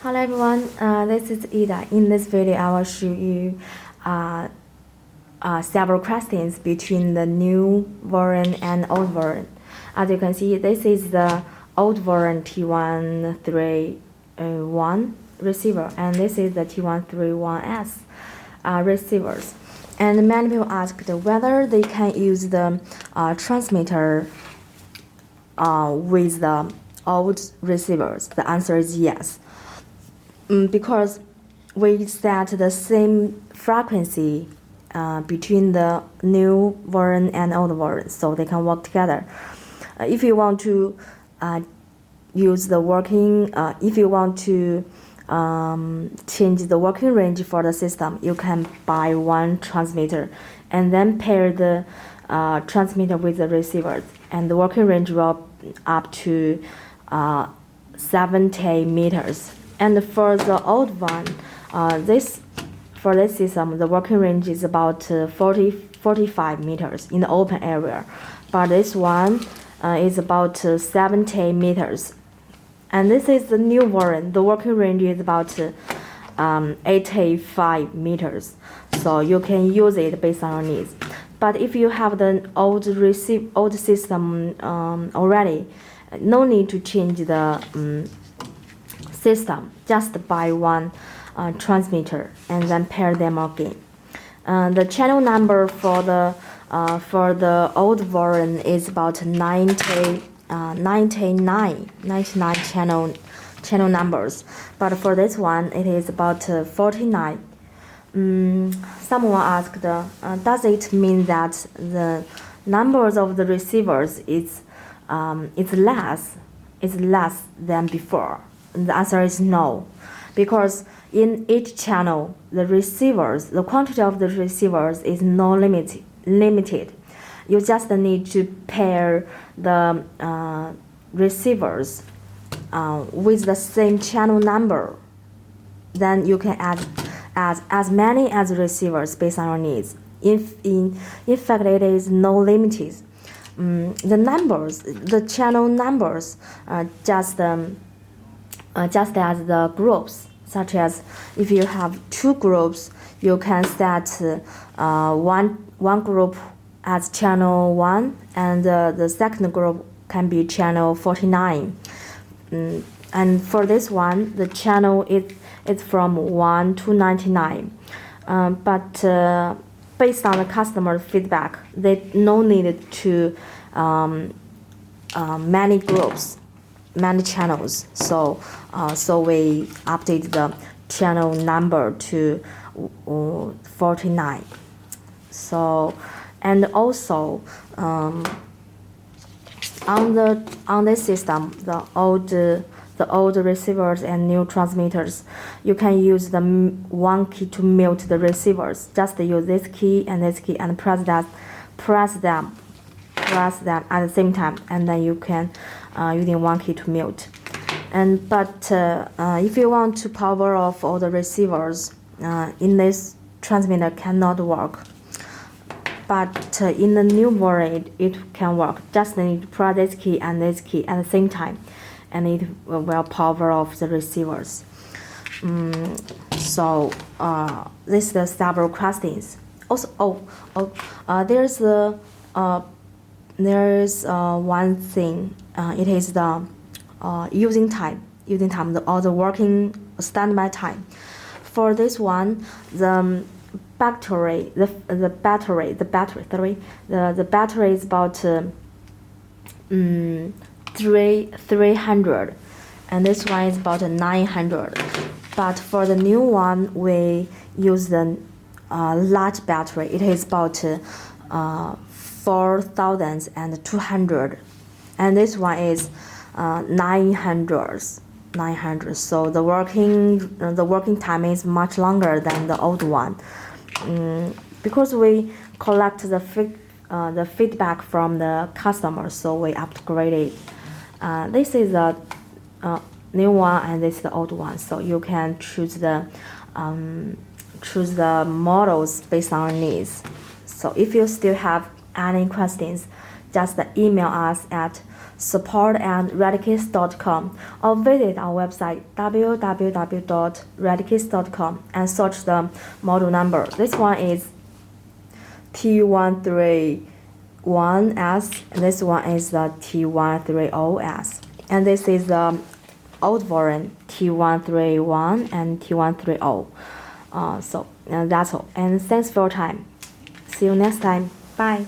Hello everyone, this is Ida. In this video, I will show you several questions between the new version and old version. As you can see, this is the old version T131 receiver, and this is the T131S receivers. And many people asked whether they can use the transmitter with the old receivers. The answer is yes. Because we set the same frequency between the new version and old version, so they can work together. If you want to use the working, if you want to change the working range for the system, you can buy one transmitter and then pair the transmitter with the receivers, and the working range will up to 70 meters. And for the old one, for this system, the working range is about 45 meters in the open area. But this one is about 70 meters. And this is the new version. The working range is about 85 meters. So you can use it based on your needs. But if you have the old system already, no need to change the system. Just buy one transmitter and then pair them again. The channel number for the old version is about 99 channel numbers, but for this one it is about 49. Someone asked, does it mean that the numbers of the receivers is less than before? The answer is no, because in each channel, the quantity of the receivers is not limited. You just need to pair the receivers with the same channel number. Then you can add as many as receivers based on your needs. In fact, it is no limited. The channel numbers, just as the groups, such as if you have two groups, you can set one group as channel 1, and the second group can be channel 49. And for this one, the channel is from 1 to 99. But based on the customer feedback, they no need to many groups, many channels, so we update the channel number to 49. So, and also on this system, the old receivers and new transmitters, you can use the one key to mute the receivers. Just use this key and press them at the same time, and then you can using one key to mute. But if you want to power off all the receivers, in this transmitter cannot work. But in the new version, it can work. Just need to press this key at the same time, and it will power off the receivers. So this is the several questions. Also, there is one thing. It is the using time, or the working standby time. For this one, the battery is about 300, and this one is about 900. But for the new one, we use the large battery. It is about 4,200, and this one is 900. So the working time is much longer than the old one. Because we collect the feedback from the customer, so we upgrade it. This is the new one, and this is the old one. So you can choose the models based on your needs. So if you still have any questions, just email us at support@retekess.com or visit our website www.retekess.com and search the model number. This one is T131S, and this one is the T130S, and this is the old version T131 and T130. So that's all, and thanks for your time. See you next time. Bye.